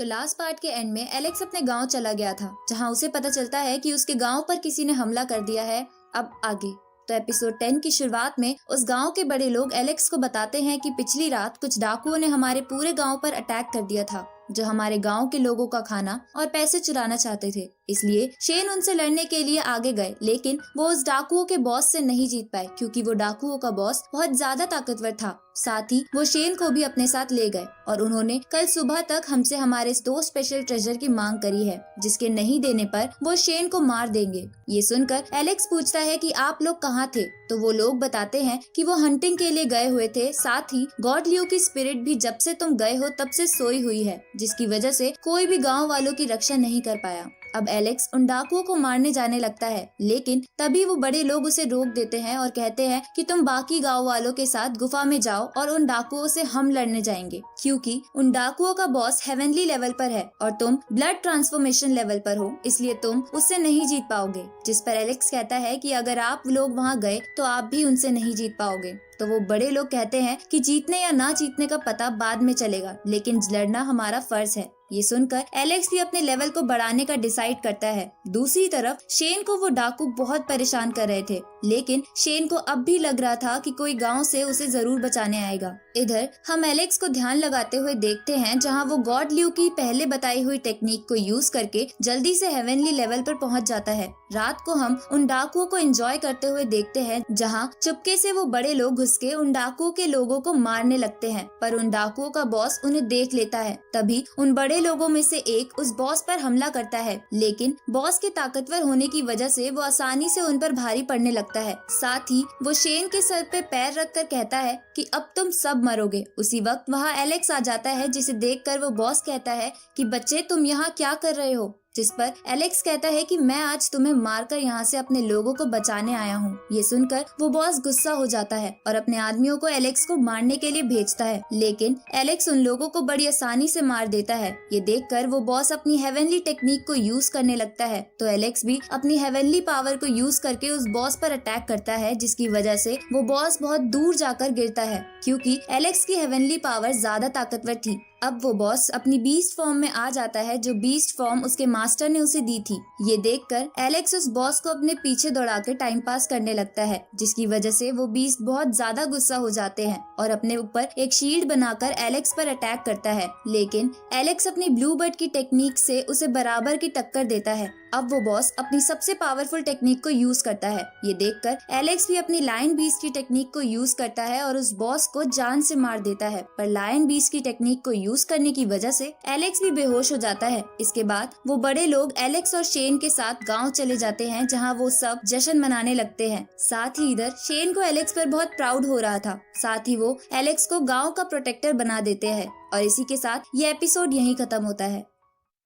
तो last part के and में एलेक्स अपने गांव चला गया था, जहां उसे पता चलता है कि उसके गांव पर किसी ने हमला कर दिया है। अब आगे तो एपिसोड 10 की शुरुआत में उस गांव के बड़े लोग एलेक्स को बताते हैं कि पिछली रात कुछ डाकुओं ने हमारे पूरे गांव पर अटैक कर दिया था, जो हमारे गांव के लोगों का खाना और पैसे चुराना चाहते थे। इसलिए शेन उनसे लड़ने के लिए आगे गए, लेकिन वो उस डाकुओं के बॉस से नहीं जीत पाए क्योंकि वो डाकुओं का बॉस बहुत ज्यादा ताकतवर था। साथ ही वो शेन को भी अपने साथ ले गए और उन्होंने कल सुबह तक हमसे हमारे 2 स्पेशल ट्रेजर की मांग करी है, जिसके नहीं देने पर वो शेन को मार देंगे। ये सुनकर एलेक्स पूछता है कि आप लोग कहाँ थे, तो वो लोग बताते हैं कि वो हंटिंग के लिए गए हुए थे। साथ ही गॉड लियो की स्पिरिट भी जब से तुम गए हो तब से सोई हुई है, जिसकी वजह से कोई भी गाँव वालों की रक्षा नहीं कर पाया। अब एलेक्स उन डाकुओं को मारने जाने लगता है, लेकिन तभी वो बड़े लोग उसे रोक देते हैं और कहते हैं कि तुम बाकी गांव वालों के साथ गुफा में जाओ और उन डाकुओं से हम लड़ने जाएंगे, क्योंकि उन डाकुओं का बॉस हेवनली लेवल पर है और तुम ब्लड ट्रांसफॉर्मेशन लेवल पर हो, इसलिए तुम उससे नहीं जीत पाओगे। जिस पर एलेक्स कहता है कि अगर आप लोग वहाँ गए तो आप भी उनसे नहीं जीत पाओगे। तो वो बड़े लोग कहते हैं कि जीतने या ना जीतने का पता बाद में चलेगा, लेकिन लड़ना हमारा फर्ज है। ये सुनकर एलेक्स भी अपने लेवल को बढ़ाने का डिसाइड करता है। दूसरी तरफ शेन को वो डाकू बहुत परेशान कर रहे थे, लेकिन शेन को अब भी लग रहा था कि कोई गांव से उसे जरूर बचाने आएगा। इधर हम एलेक्स को ध्यान लगाते हुए देखते हैं, जहां वो गॉड लियो की पहले बताई हुई टेक्निक को यूज करके जल्दी से हेवनली लेवल पर पहुंच जाता है। रात को हम उन डाकुओं को एंजॉय करते हुए देखते हैं, जहां चुपके से वो बड़े लोग घुस के उन डाकुओं के लोगों को मारने लगते हैं, पर उन डाकुओं का बॉस उन्हें देख लेता है। तभी उन बड़े लोगों में से एक उस बॉस पर हमला करता है, लेकिन बॉस के ताकतवर होने की वजह से वो आसानी से उन पर भारी पड़ने लगता है। साथ ही वो शेन के सर पे पैर रखकर कहता है कि अब तुम सब मरोगे। उसी वक्त वहाँ एलेक्स आ जाता है, जिसे देखकर वो बॉस कहता है कि बच्चे तुम यहाँ क्या कर रहे हो, जिस पर एलेक्स कहता है कि मैं आज तुम्हें मारकर यहाँ से अपने लोगों को बचाने आया हूँ। ये सुनकर वो बॉस गुस्सा हो जाता है और अपने आदमियों को एलेक्स को मारने के लिए भेजता है, लेकिन एलेक्स उन लोगों को बड़ी आसानी से मार देता है। ये देखकर वो बॉस अपनी हेवनली टेक्निक को यूज करने लगता है, तो एलेक्स भी अपनी हेवनली पावर को यूज करके उस बॉस पर अटैक करता है, जिसकी वजह से वो बॉस बहुत दूर जाकर गिरता है, क्योंकि एलेक्स की हेवनली पावर ज्यादा ताकतवर थी। अब वो बॉस अपनी बीस्ट फॉर्म में आ जाता है, जो बीस्ट फॉर्म उसके मास्टर ने उसे दी थी। ये देखकर एलेक्स उस बॉस को अपने पीछे दौड़ा के टाइम पास करने लगता है, जिसकी वजह से वो बीस्ट बहुत ज्यादा गुस्सा हो जाते हैं और अपने ऊपर एक शील्ड बनाकर एलेक्स पर अटैक करता है, लेकिन एलेक्स अपनी ब्लू बर्ड की टेक्निक से उसे बराबर की टक्कर देता है। अब वो बॉस अपनी सबसे पावरफुल टेक्निक को यूज करता है। ये देखकर एलेक्स भी अपनी लायन बीस्ट की टेक्निक को यूज करता है और उस बॉस को जान से मार देता है, पर लायन बीस्ट की टेक्निक को यूज करने की वजह से एलेक्स भी बेहोश हो जाता है। इसके बाद वो बड़े लोग एलेक्स और शेन के साथ गांव चले जाते हैं, जहां वो सब जश्न मनाने लगते हैं। साथ ही इधर शेन को एलेक्स पर बहुत प्राउड हो रहा था। साथ ही वो एलेक्स को गाँव का प्रोटेक्टर बना देते हैं और इसी के साथ ये एपिसोड यहीं खत्म होता है।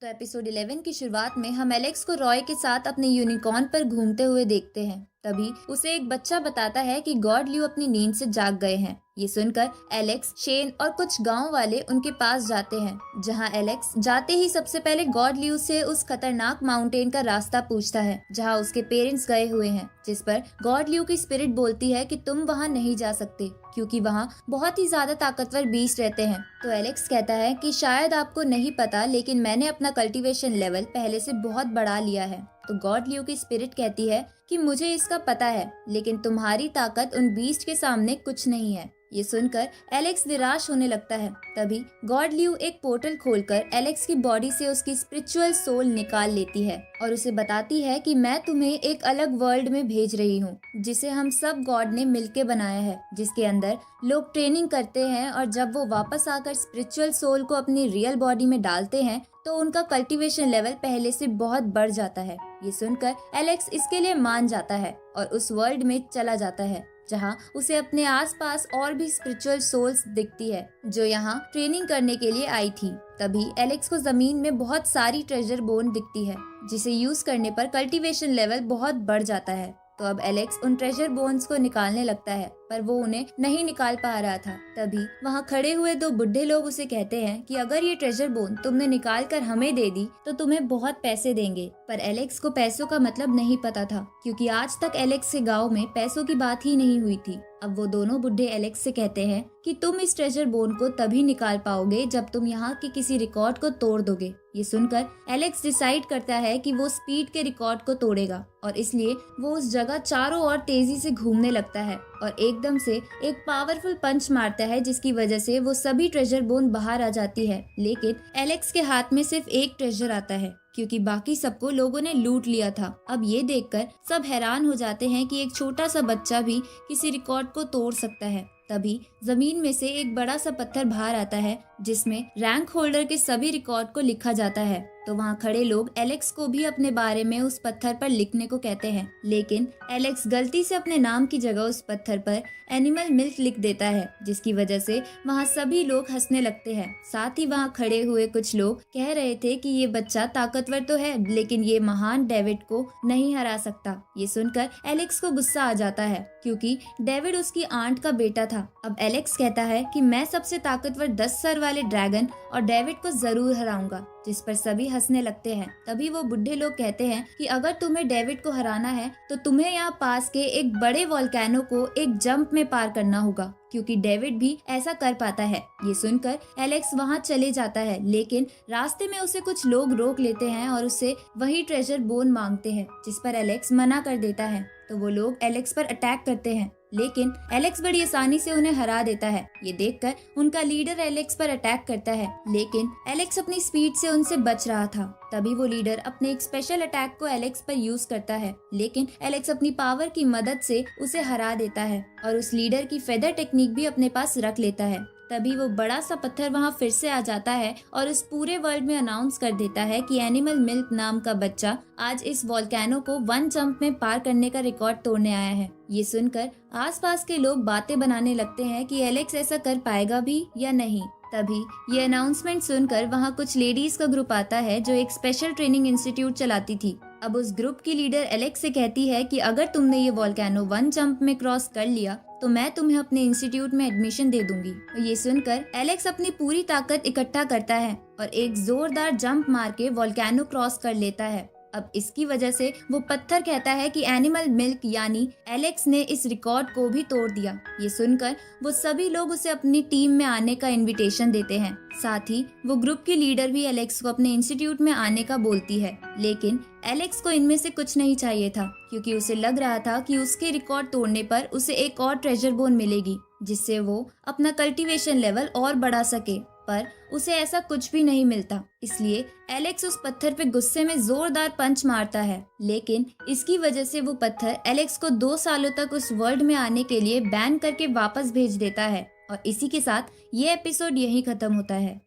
तो एपिसोड 11 की शुरुआत में हम एलेक्स को रॉय के साथ अपने यूनिकॉर्न पर घूमते हुए देखते हैं। तभी उसे एक बच्चा बताता है कि गॉड लियो अपनी नींद से जाग गए हैं। ये सुनकर एलेक्स, शेन और कुछ गांव वाले उनके पास जाते हैं, जहां एलेक्स जाते ही सबसे पहले गॉड लियो से उस खतरनाक माउंटेन का रास्ता पूछता है, जहां उसके पेरेंट्स गए हुए हैं, जिस पर गॉड लियो की स्पिरिट बोलती है कि तुम वहां नहीं जा सकते क्योंकि वहां बहुत ही ज्यादा ताकतवर बीस्ट रहते हैं। तो एलेक्स कहता है कि शायद आपको नहीं पता, लेकिन मैंने अपना कल्टीवेशन लेवल पहले से बहुत बढ़ा लिया है। तो गॉड लियो की स्पिरिट कहती है कि मुझे इसका पता है, लेकिन तुम्हारी ताकत उन बीस्ट के सामने कुछ नहीं है। ये सुनकर एलेक्स निराश होने लगता है। तभी गॉड लियो एक पोर्टल खोलकर एलेक्स की बॉडी से उसकी स्पिरिचुअल सोल निकाल लेती है और उसे बताती है कि मैं तुम्हें एक अलग वर्ल्ड में भेज रही हूँ, जिसे हम सब गॉड ने मिलके बनाया है, जिसके अंदर लोग ट्रेनिंग करते हैं और जब वो वापस आकर स्पिरिचुअल सोल को अपनी रियल बॉडी में डालते हैं तो उनका कल्टीवेशन लेवल पहले से बहुत बढ़ जाता है। ये सुनकर एलेक्स इसके लिए मान जाता है और उस वर्ल्ड में चला जाता है, जहां उसे अपने आसपास और भी स्पिरिचुअल सोल्स दिखती है, जो यहाँ ट्रेनिंग करने के लिए आई थी। तभी एलेक्स को जमीन में बहुत सारी ट्रेजर बोन दिखती है, जिसे यूज करने पर कल्टीवेशन लेवल बहुत बढ़ जाता है। तो अब एलेक्स उन ट्रेजर बोन्स को निकालने लगता है पर वो उन्हें नहीं निकाल पा रहा था। तभी वहाँ खड़े हुए दो बुढ़े लोग उसे कहते हैं कि अगर ये ट्रेजर बोन तुमने निकाल कर हमें दे दी तो तुम्हें बहुत पैसे देंगे। पर एलेक्स को पैसों का मतलब नहीं पता था, क्योंकि आज तक एलेक्स के गाँव में पैसों की बात ही नहीं हुई थी। अब वो दोनों बुढ़े एलेक्स से कहते हैं कि तुम इस ट्रेजर बोन को तभी निकाल पाओगे जब तुम यहाँ के किसी रिकॉर्ड को तोड़ दोगे। ये सुनकर एलेक्स डिसाइड करता है कि वो स्पीड के रिकॉर्ड को तोड़ेगा और इसलिए वो उस जगह चारों ओर तेजी से घूमने लगता है और एकदम से एक पावरफुल पंच मारता है, जिसकी वजह से वो सभी ट्रेजर बोन बाहर आ जाती है। लेकिन एलेक्स के हाथ में सिर्फ एक ट्रेजर आता है, क्योंकि बाकी सबको लोगों ने लूट लिया था। अब ये देखकर सब हैरान हो जाते हैं कि एक छोटा सा बच्चा भी किसी रिकॉर्ड को तोड़ सकता है। तभी जमीन में से एक बड़ा सा पत्थर बाहर आता है, जिसमें रैंक होल्डर के सभी रिकॉर्ड को लिखा जाता है। तो वहाँ खड़े लोग एलेक्स को भी अपने बारे में उस पत्थर पर लिखने को कहते हैं, लेकिन एलेक्स गलती से अपने नाम की जगह उस पत्थर पर एनिमल मिल्क लिख देता है, जिसकी वजह से वहाँ सभी लोग हंसने लगते हैं। साथ ही वहाँ खड़े हुए कुछ लोग कह रहे थे कि ये बच्चा ताकतवर तो है, लेकिन ये महान डेविड को नहीं हरा सकता। ये सुनकर एलेक्स को गुस्सा आ जाता है, क्योंकि डेविड उसकी आंट का बेटा था। अब एलेक्स कहता है कि मैं सबसे ताकतवर 10 सर वाले ड्रैगन और डेविड को जरूर हराऊंगा, जिस पर सभी हंसने लगते हैं। तभी वो बुढ़े लोग कहते हैं कि अगर तुम्हें डेविड को हराना है तो तुम्हें यहाँ पास के एक बड़े वोल्केनो को एक जंप में पार करना होगा, क्योंकि डेविड भी ऐसा कर पाता है। ये सुनकर एलेक्स वहाँ चले जाता है, लेकिन रास्ते में उसे कुछ लोग रोक लेते हैं और उससे वही ट्रेजर बोन मांगते हैं, जिस पर एलेक्स मना कर देता है। तो वो लोग एलेक्स पर अटैक करते हैं, लेकिन एलेक्स बड़ी आसानी से उन्हें हरा देता है। ये देखकर उनका लीडर एलेक्स पर अटैक करता है, लेकिन एलेक्स अपनी स्पीड से उनसे बच रहा था। तभी वो लीडर अपने एक स्पेशल अटैक को एलेक्स पर यूज करता है, लेकिन एलेक्स अपनी पावर की मदद से उसे हरा देता है और उस लीडर की फेदर टेक्निक भी अपने पास रख लेता है। तभी वो बड़ा सा पत्थर वहाँ फिर से आ जाता है और इस पूरे वर्ल्ड में अनाउंस कर देता है कि एनिमल मिल्क नाम का बच्चा आज इस वोल्केनो को 1 जंप में पार करने का रिकॉर्ड तोड़ने आया है। ये सुनकर आसपास के लोग बातें बनाने लगते हैं कि एलेक्स ऐसा कर पाएगा भी या नहीं। तभी ये अनाउंसमेंट सुनकर वहाँ कुछ लेडीज का ग्रुप आता है जो एक स्पेशल ट्रेनिंग इंस्टीट्यूट चलाती थी। अब उस ग्रुप की लीडर एलेक्स से कहती है कि अगर तुमने ये वोल्केनो 1 जंप में क्रॉस कर लिया तो मैं तुम्हें अपने इंस्टीट्यूट में एडमिशन दे दूंगी। और ये सुनकर एलेक्स अपनी पूरी ताकत इकट्ठा करता है और एक जोरदार जंप मार के वोल्केनो क्रॉस कर लेता है। अब इसकी वजह से वो पत्थर कहता है कि एनिमल मिल्क यानी एलेक्स ने इस रिकॉर्ड को भी तोड़ दिया। ये सुनकर वो सभी लोग उसे अपनी टीम में आने का इनविटेशन देते हैं। साथ ही वो ग्रुप की लीडर भी एलेक्स को अपने इंस्टीट्यूट में आने का बोलती है, लेकिन एलेक्स को इनमें से कुछ नहीं चाहिए था, क्योंकि उसे लग रहा था कि उसके रिकॉर्ड तोड़ने पर उसे एक और ट्रेजर बोन मिलेगी, जिससे वो अपना कल्टीवेशन लेवल और बढ़ा सके। पर उसे ऐसा कुछ भी नहीं मिलता, इसलिए एलेक्स उस पत्थर पे गुस्से में जोरदार पंच मारता है, लेकिन इसकी वजह से वो पत्थर एलेक्स को 2 सालों तक उस वर्ल्ड में आने के लिए बैन करके वापस भेज देता है। और इसी के साथ ये एपिसोड यहीं खत्म होता है।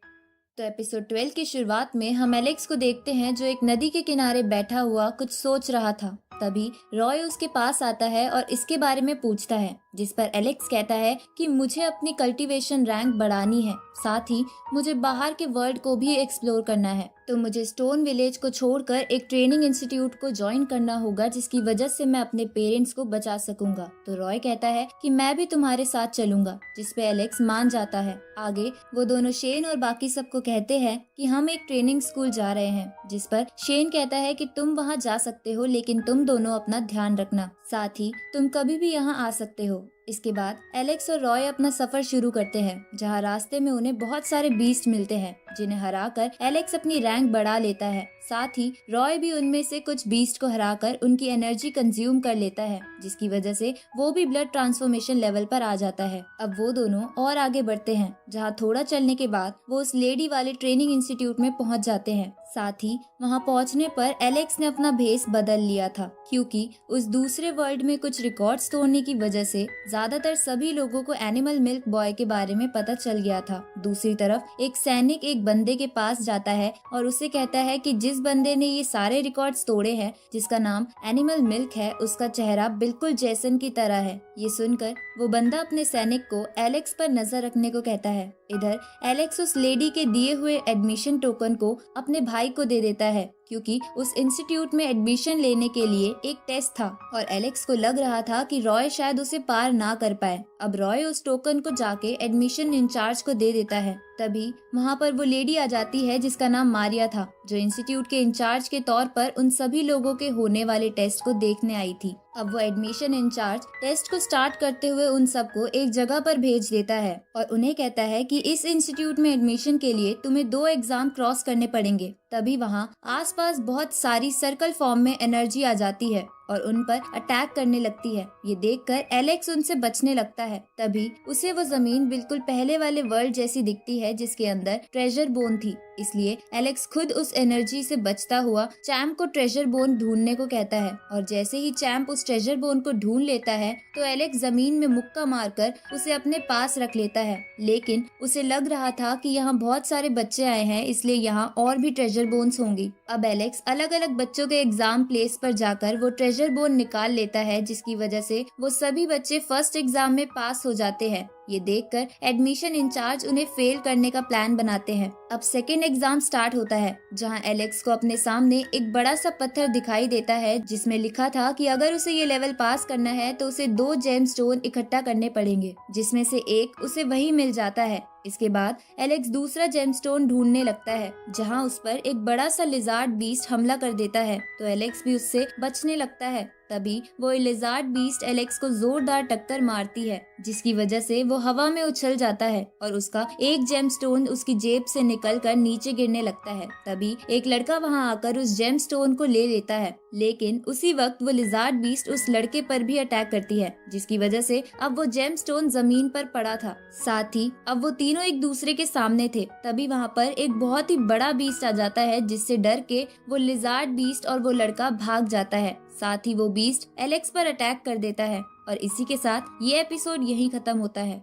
तो एपिसोड 12 की शुरुआत में हम एलेक्स को देखते हैं जो एक नदी के किनारे बैठा हुआ कुछ सोच रहा था। तभी रॉय उसके पास आता है और इसके बारे में पूछता है, जिस पर एलेक्स कहता है कि मुझे अपनी कल्टीवेशन रैंक बढ़ानी है, साथ ही मुझे बाहर के वर्ल्ड को भी एक्सप्लोर करना है, तो मुझे स्टोन विलेज को छोड़कर एक ट्रेनिंग इंस्टीट्यूट को ज्वाइन करना होगा, जिसकी वजह से मैं अपने पेरेंट्स को बचा सकूंगा। तो रॉय कहता है कि मैं भी तुम्हारे साथ चलूंगा, जिस पे एलेक्स मान जाता है। आगे वो दोनों शेन और बाकी सबको कहते हैं कि हम एक ट्रेनिंग स्कूल जा रहे हैं, जिस पर शेन कहता है कि तुम वहाँ जा सकते हो, लेकिन तुम दोनों अपना ध्यान रखना, साथ ही तुम कभी भी यहाँ आ सकते हो। इसके बाद एलेक्स और रॉय अपना सफर शुरू करते हैं, जहाँ रास्ते में उन्हें बहुत सारे बीस्ट मिलते हैं, जिन्हें हराकर एलेक्स अपनी रैंक बढ़ा लेता है। साथ ही रॉय भी उनमें से कुछ बीस्ट को हराकर उनकी एनर्जी कंज्यूम कर लेता है, जिसकी वजह से वो भी ब्लड ट्रांसफॉर्मेशन लेवल पर आ जाता है। अब वो दोनों और आगे बढ़ते हैं, जहाँ थोड़ा चलने के बाद वो उस लेडी वाले ट्रेनिंग इंस्टीट्यूट में पहुँच जाते हैं। साथ ही वहाँ पहुँचने पर एलेक्स ने अपना भेस बदल लिया था, क्योंकि उस दूसरे वर्ल्ड में कुछ रिकॉर्ड्स तोड़ने की वजह से ज्यादातर सभी लोगों को एनिमल मिल्क बॉय के बारे में पता चल गया था। दूसरी तरफ एक सैनिक एक बंदे के पास जाता है और उसे कहता है कि जिस बंदे ने ये सारे रिकॉर्ड्स तोड़े हैं, जिसका नाम एनिमल मिल्क है, उसका चेहरा बिल्कुल जेसन की तरह है। ये सुनकर वो बंदा अपने सैनिक को एलेक्स पर नजर रखने को कहता है। इधर एलेक्स उस लेडी के दिए हुए एडमिशन टोकन को अपने भाई को दे देता है क्योंकि उस इंस्टीट्यूट में एडमिशन लेने के लिए एक टेस्ट था और एलेक्स को लग रहा था कि रॉय शायद उसे पार ना कर पाए। अब रॉय उस टोकन को जाके एडमिशन इंचार्ज को दे देता है। तभी वहाँ पर वो लेडी आ जाती है जिसका नाम मारिया था, जो इंस्टीट्यूट के इंचार्ज के तौर पर उन सभी लोगों के होने वाले टेस्ट को देखने आई थी। अब वो एडमिशन इंचार्ज टेस्ट को स्टार्ट करते हुए उन सबको एक जगह पर भेज देता है और उन्हें कहता है कि इस इंस्टीट्यूट में एडमिशन के लिए तुम्हें 2 एग्जाम क्रॉस करने पड़ेंगे। तभी वहाँ आसपास बहुत सारी सर्कल फॉर्म में एनर्जी आ जाती है और उन पर अटैक करने लगती है। ये देखकर एलेक्स उनसे बचने लगता है। तभी उसे वो जमीन बिल्कुल पहले वाले वर्ल्ड जैसी दिखती है जिसके अंदर ट्रेजर बोन थी। इसलिए एलेक्स खुद उस एनर्जी से बचता हुआ चैम्प को ट्रेजर बोन ढूंढने को कहता है और जैसे ही चैम्प उस ट्रेजर बोन को ढूंढ लेता है तो एलेक्स जमीन में मुक्का मारकर उसे अपने पास रख लेता है। लेकिन उसे लग रहा था कि यहाँ बहुत सारे बच्चे आए हैं, इसलिए यहाँ और भी ट्रेजर बोन्स होंगी। अब एलेक्स अलग अलग बच्चों के एग्जाम प्लेस पर जाकर वो ट्रेजर बोन निकाल लेता है, जिसकी वजह से वो सभी बच्चे फर्स्ट एग्जाम में पास हो जाते हैं। ये देखकर एडमिशन इंचार्ज उन्हें फेल करने का प्लान बनाते हैं। अब सेकेंड एग्जाम स्टार्ट होता है, जहां एलेक्स को अपने सामने एक बड़ा सा पत्थर दिखाई देता है जिसमें लिखा था कि अगर उसे ये लेवल पास करना है तो उसे 2 जेम स्टोन इकट्ठा करने पड़ेंगे, जिसमें से एक उसे वही मिल जाता है। इसके बाद एलेक्स दूसरा जेमस्टोन ढूंढने लगता है, जहां उस पर एक बड़ा सा लिजार्ड बीस्ट हमला कर देता है, तो एलेक्स भी उससे बचने लगता है। तभी वो लिजार्ड बीस्ट एलेक्स को जोरदार टक्कर मारती है, जिसकी वजह से वो हवा में उछल जाता है और उसका एक जेमस्टोन उसकी जेब से निकलकर नीचे गिरने लगता है। तभी एक लड़का वहां आकर उस जेमस्टोन को ले लेता है, लेकिन उसी वक्त वो लिजार्ड बीस्ट उस लड़के पर भी अटैक करती है, जिसकी वजह से अब वो जेमस्टोन जमीन पर पड़ा था। साथ ही अब वो तीनों एक दूसरे के सामने थे। तभी वहाँ पर एक बहुत ही बड़ा बीस्ट आ जाता है, जिससे डर के वो लिजार्ड बीस्ट और वो लड़का भाग जाता है। साथ ही वो बीस्ट एलेक्स पर अटैक कर देता है और इसी के साथ ये एपिसोड यहीं खत्म होता है।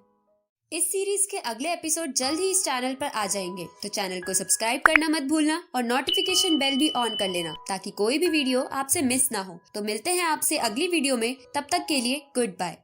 इस सीरीज के अगले एपिसोड जल्द ही इस चैनल पर आ जाएंगे, तो चैनल को सब्सक्राइब करना मत भूलना और नोटिफिकेशन बेल भी ऑन कर लेना ताकि कोई भी वीडियो आपसे मिस ना हो। तो मिलते हैं आपसे अगली वीडियो में, तब तक के लिए गुड बाय।